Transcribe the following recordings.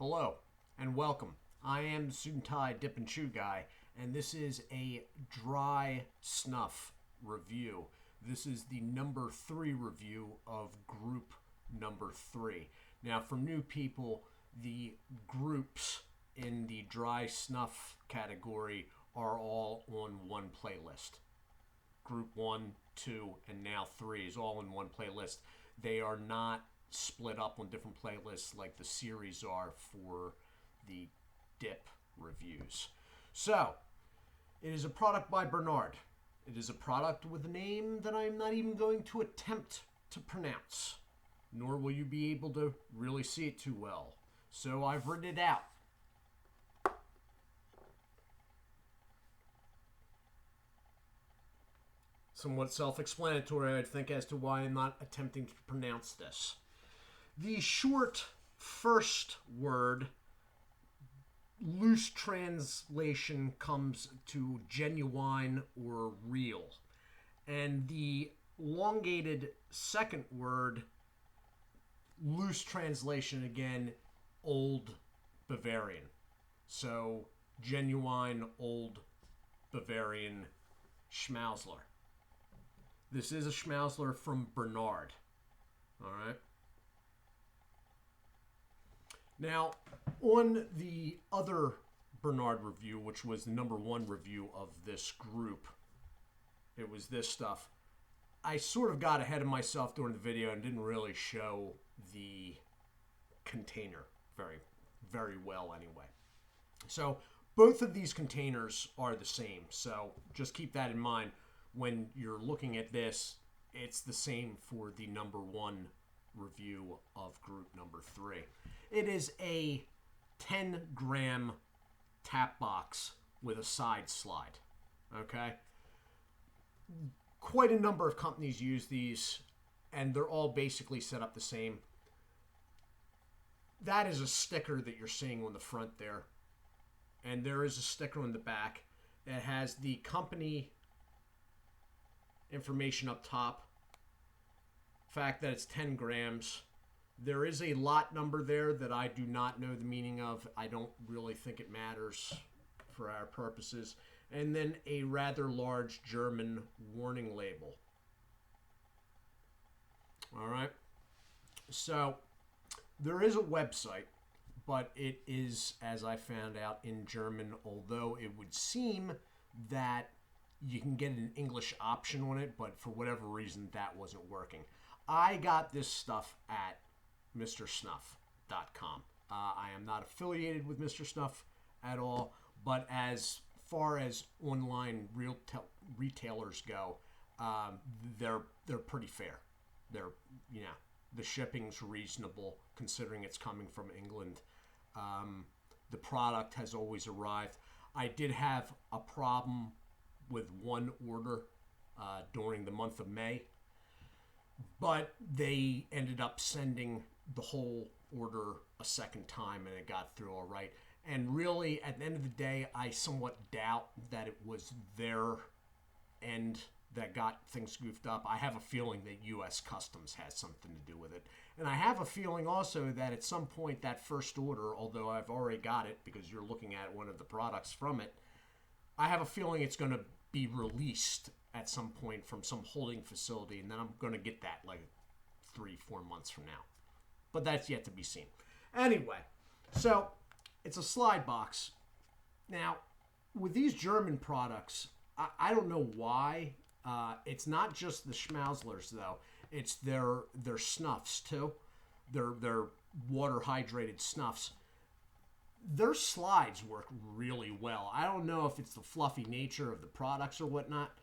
Hello and welcome. I am the Suit&Tie Dip&ChewGuy, and this is a dry snuff review. This is the number 3 review of group number 3. Now, for new people, the groups in the dry snuff category are all on one playlist. Group 1, 2, and now 3 is all in one playlist. They are not split up on different playlists like the series are for the dip reviews. So, it is a product by Bernard. It is a product with a name that I'm not even going to attempt to pronounce, nor will you be able to really see it too well. So I've written it out. Somewhat self-explanatory, I think, as to why I'm not attempting to pronounce this. The short first word, loose translation, comes to genuine or real. And the elongated second word, loose translation again, old Bavarian. So, genuine old Bavarian Schmalzler. This is a Schmalzler from Bernard. All right. Now, on the other Bernard review, which was the number 1 review of this group, it was this stuff. I sort of got ahead of myself during the video and didn't really show the container very well anyway. So, both of these containers are the same. So, just keep that in mind when you're looking at this. It's the same for the number 1 review of group number 3. It is a 10-gram tap box with a side slide. Okay? Quite a number of companies use these, and they're all basically set up the same. That is a sticker that you're seeing on the front there. And there is a sticker on the back that has the company information up top. Fact that it's 10 grams. There is a lot number there that I do not know the meaning of. I don't really think it matters for our purposes. And then a rather large German warning label. All right. So there is a website, but it is, as I found out, in German, although it would seem that you can get an English option on it, but for whatever reason, that wasn't working. I got this stuff at MrSnuff.com. I am not affiliated with Mr. Snuff at all, but as far as online retailers go, they're pretty fair. The shipping's reasonable considering it's coming from England. The product has always arrived. I did have a problem with one order during the month of May, but they ended up sending the whole order a second time and it got through all right. And really, at the end of the day, I somewhat doubt that it was their end that got things goofed up. I have a feeling that U.S. Customs has something to do with it. And I have a feeling also that at some point that first order, although I've already got it because you're looking at one of the products from it, I have a feeling it's going to be released at some point from some holding facility, and then I'm going to get that like 3-4 months from now. But that's yet to be seen. Anyway, so it's a slide box. Now, with these German products, I don't know why. It's not just the Schmalzlers, though. It's their snuffs, too. Their water-hydrated snuffs. Their slides work really well. I don't know if it's the fluffy nature of the products or whatnot.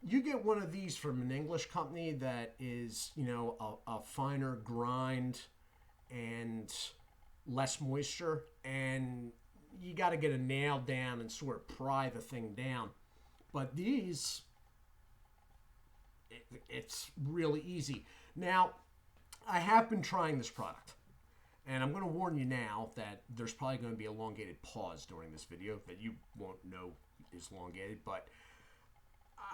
You get one of these from an English company that is, a finer grind and less moisture, and you got to get a nail down and sort of pry the thing down. But these, it's really easy. Now, I have been trying this product. And I'm going to warn you now that there's probably going to be an elongated pause during this video that you won't know is elongated. But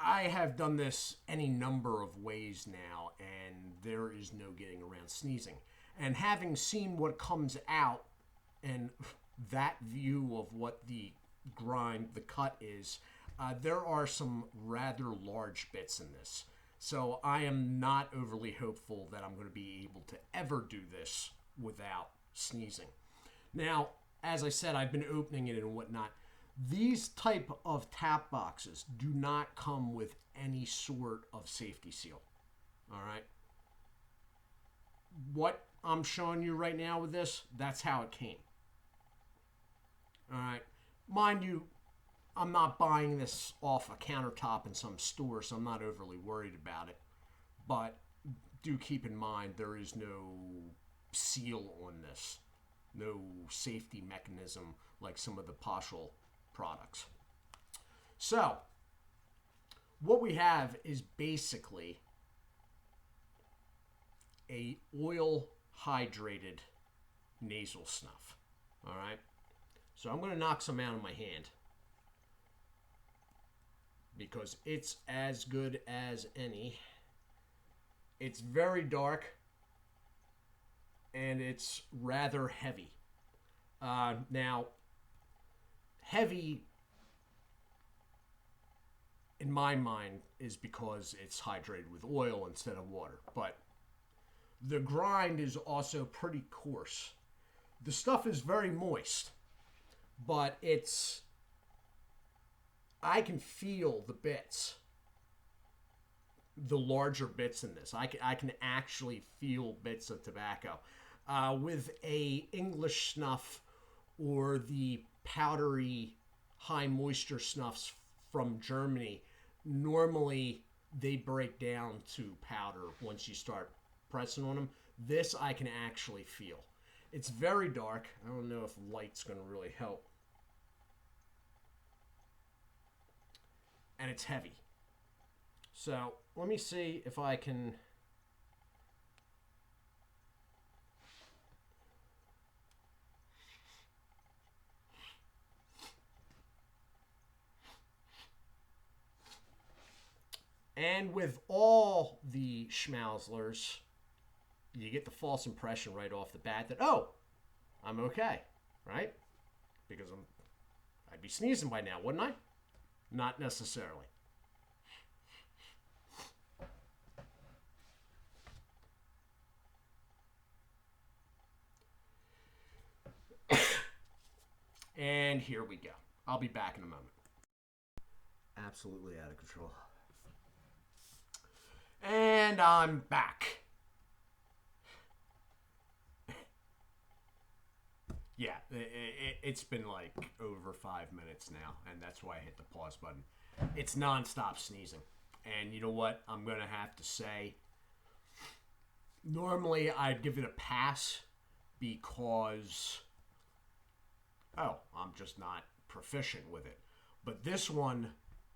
I have done this any number of ways now, and there is no getting around sneezing. And having seen what comes out and that view of what the cut is, there are some rather large bits in this. So I am not overly hopeful that I'm going to be able to ever do this without sneezing. Now, as I said, I've been opening it and whatnot. These type of tap boxes do not come with any sort of safety seal. All right. What I'm showing you right now with this, that's how it came. All right. Mind you, I'm not buying this off a countertop in some store, so I'm not overly worried about it. But do keep in mind there is no seal on this, no safety mechanism like some of the Poshel products. So, what we have is basically a oil hydrated nasal snuff. All right. So I'm going to knock some out of my hand because it's as good as any. It's very dark and it's rather heavy. Now, heavy in my mind is because it's hydrated with oil instead of water, but the grind is also pretty coarse. The stuff is very moist, but I can feel the bits, the larger bits in this. I can actually feel bits of tobacco. With a English snuff or the powdery high moisture snuffs from Germany, normally they break down to powder once you start pressing on them. This I can actually feel. It's very dark. I don't know if light's going to really help. And it's heavy. So let me see if I can... And with all the Schmalzlers, you get the false impression right off the bat that, oh, I'm okay, right? Because I'd be sneezing by now, wouldn't I? Not necessarily. And here we go. I'll be back in a moment. Absolutely out of control. And I'm back. Yeah, it's been like over 5 minutes now, and that's why I hit the pause button. It's nonstop sneezing. And you know what? I'm going to have to say, normally I'd give it a pass because, I'm just not proficient with it. But this one,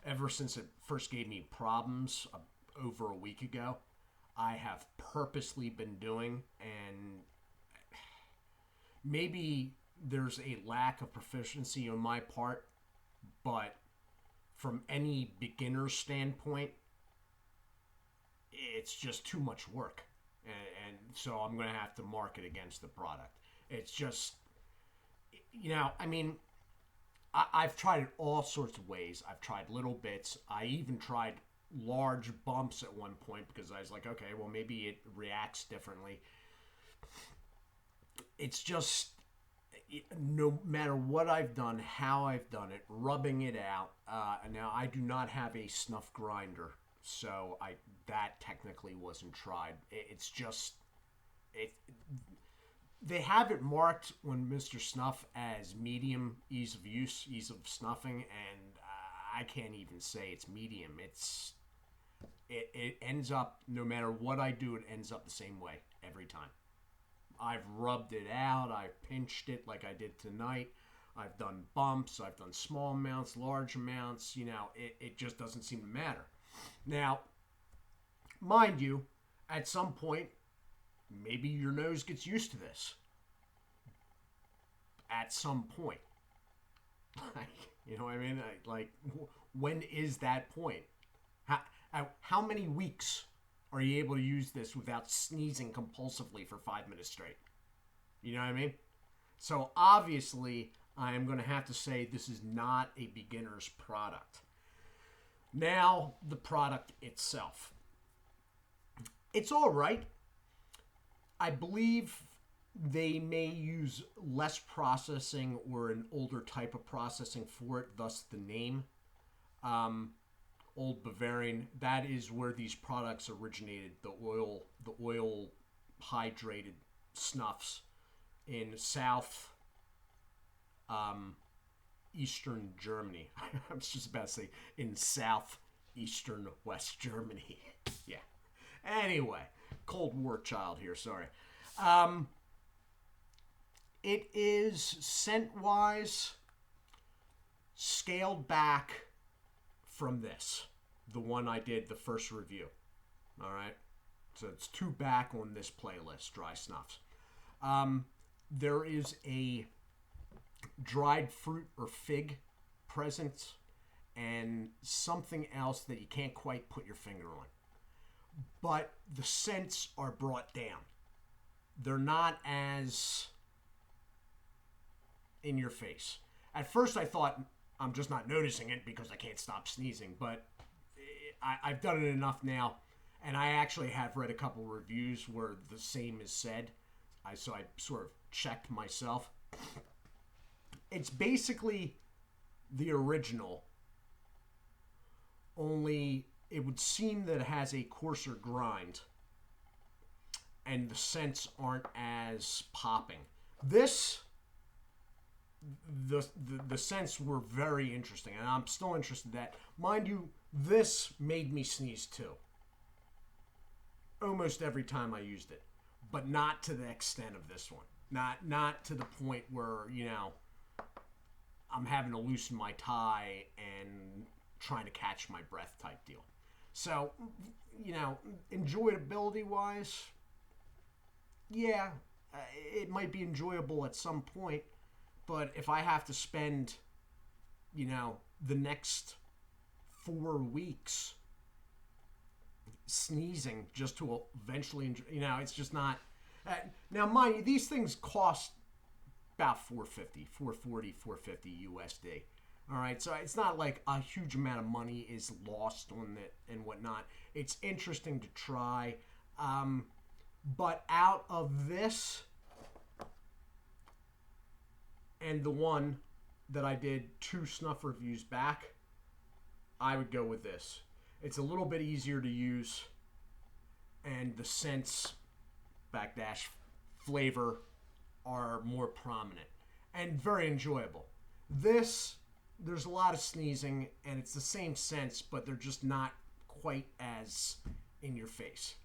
ever since it first gave me problems over a week ago, I have purposely been doing, and maybe there's a lack of proficiency on my part, but from any beginner standpoint, it's just too much work. And so I'm going to have to mark it against the product. It's just, I've tried it all sorts of ways. I've tried little bits. I even tried large bumps at one point because I was like, okay, well, maybe it reacts differently. It's just, no matter what I've done, how I've done it, rubbing it out. Now, I do not have a snuff grinder, so that technically wasn't tried. It's just, they have it marked on Mr. Snuff as medium ease of use, ease of snuffing, and I can't even say it's medium. It ends up, no matter what I do, it ends up the same way every time. I've rubbed it out, I've pinched it like I did tonight, I've done bumps, I've done small amounts, large amounts, it just doesn't seem to matter. Now, mind you, at some point, maybe your nose gets used to this. At some point. You know what I mean? When is that point? How many weeks are you able to use this without sneezing compulsively for 5 minutes straight? You know what I mean? So obviously, I am going to have to say this is not a beginner's product. Now, the product itself. It's all right. I believe they may use less processing or an older type of processing for it, thus the name. Old Bavarian, that is where these products originated, the oil hydrated snuffs in South Eastern Germany. I was just about to say in Southeastern West Germany. Yeah. Anyway, Cold War child here, sorry. It is scent-wise scaled back from this, the one I did the first review. All right, so it's 2 back on this playlist, dry snuffs. There is a dried fruit or fig present, and something else that you can't quite put your finger on. But the scents are brought down. They're not as in your face. At first I thought, I'm just not noticing it because I can't stop sneezing, but I've done it enough now, and I actually have read a couple reviews where the same is said, so I sort of checked myself. It's basically the original, only it would seem that it has a coarser grind, and the scents aren't as popping. This... The scents were very interesting, and I'm still interested in that. Mind you, this made me sneeze too. Almost every time I used it, but not to the extent of this one. Not to the point where, you know, I'm having to loosen my tie and trying to catch my breath type deal. So, you know, enjoyability wise, yeah, it might be enjoyable at some point. But if I have to spend, you know, the next 4 weeks sneezing just to eventually enjoy, you know, it's just not. Now, mind you, these things cost about $4.50, $4.40, $4.50 USD. All right, so it's not like a huge amount of money is lost on it and whatnot. It's interesting to try. But out of this... and the one that I did 2 snuff reviews back, I would go with this. It's a little bit easier to use, and the scents, backdash flavor, are more prominent and very enjoyable. This, there's a lot of sneezing, and it's the same scents, but they're just not quite as in your face.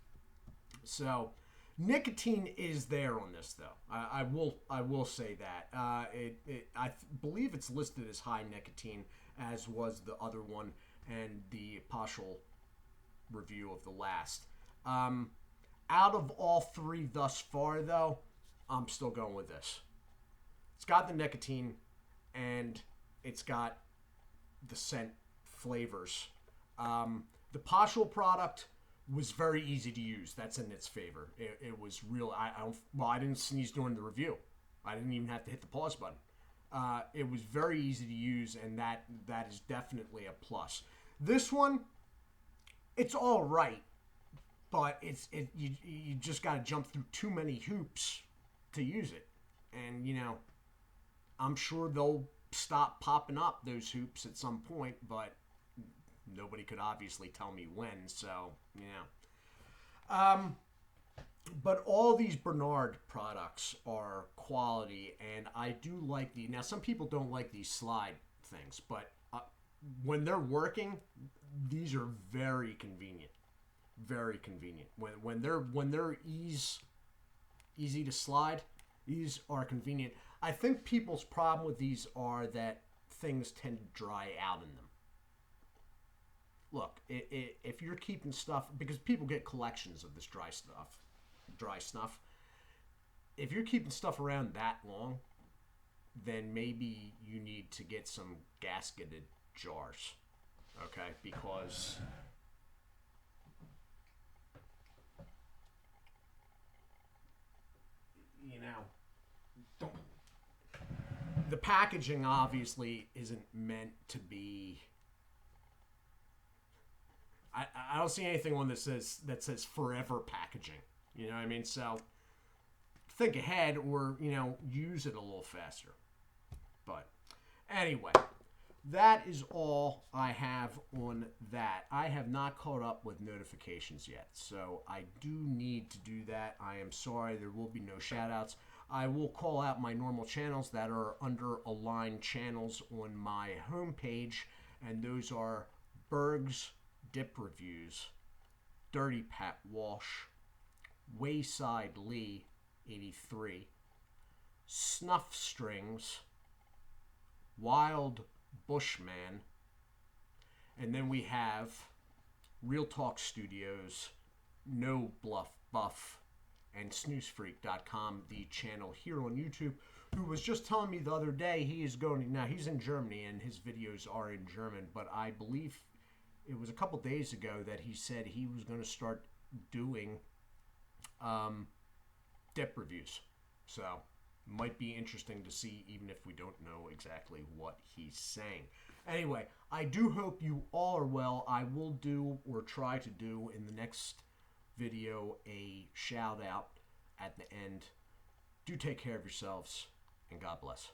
So... nicotine is there on this, though. I will say that. I believe it's listed as high nicotine, as was the other one and the partial review of the last. Out of all 3 thus far, though, I'm still going with this. It's got the nicotine, and it's got the scent flavors. The partial product was very easy to use. That's in its favor. It was real. I didn't sneeze during the review. I didn't even have to hit the pause button. It was very easy to use, and that is definitely a plus. This one, it's all right, but you just got to jump through too many hoops to use it, and you know, I'm sure they'll stop popping up those hoops at some point, but nobody could obviously tell me when, so, you know. But all these Bernard products are quality, and I do like the... now, some people don't like these slide things, but when they're working, these are very convenient. Very convenient. When they're easy to slide, these are convenient. I think people's problem with these are that things tend to dry out in them. Look, if you're keeping stuff, because people get collections of this dry snuff, if you're keeping stuff around that long, then maybe you need to get some gasketed jars, okay? Because you know, packaging obviously isn't meant to be. I don't see anything on this that says forever packaging. You know what I mean? So think ahead, or use it a little faster. But anyway, that is all I have on that. I have not caught up with notifications yet, so I do need to do that. I am sorry, there will be no shout-outs. I will call out my normal channels that are under aligned channels on my homepage, and those are Berg's Dip Reviews, Dirty Pat Walsh, Wayside Lee 83, Snuff Strings, Wild Bushman, and then we have Real Talk Studios, No Bluff Buff, and snoozefreak.com, the channel here on YouTube, who was just telling me the other day he's in Germany and his videos are in German, but I believe it was a couple days ago that he said he was going to start doing dip reviews. So might be interesting to see, even if we don't know exactly what he's saying. Anyway, I do hope you all are well. I will do, or try to do, in the next video a shout out at the end. Do take care of yourselves, and God bless.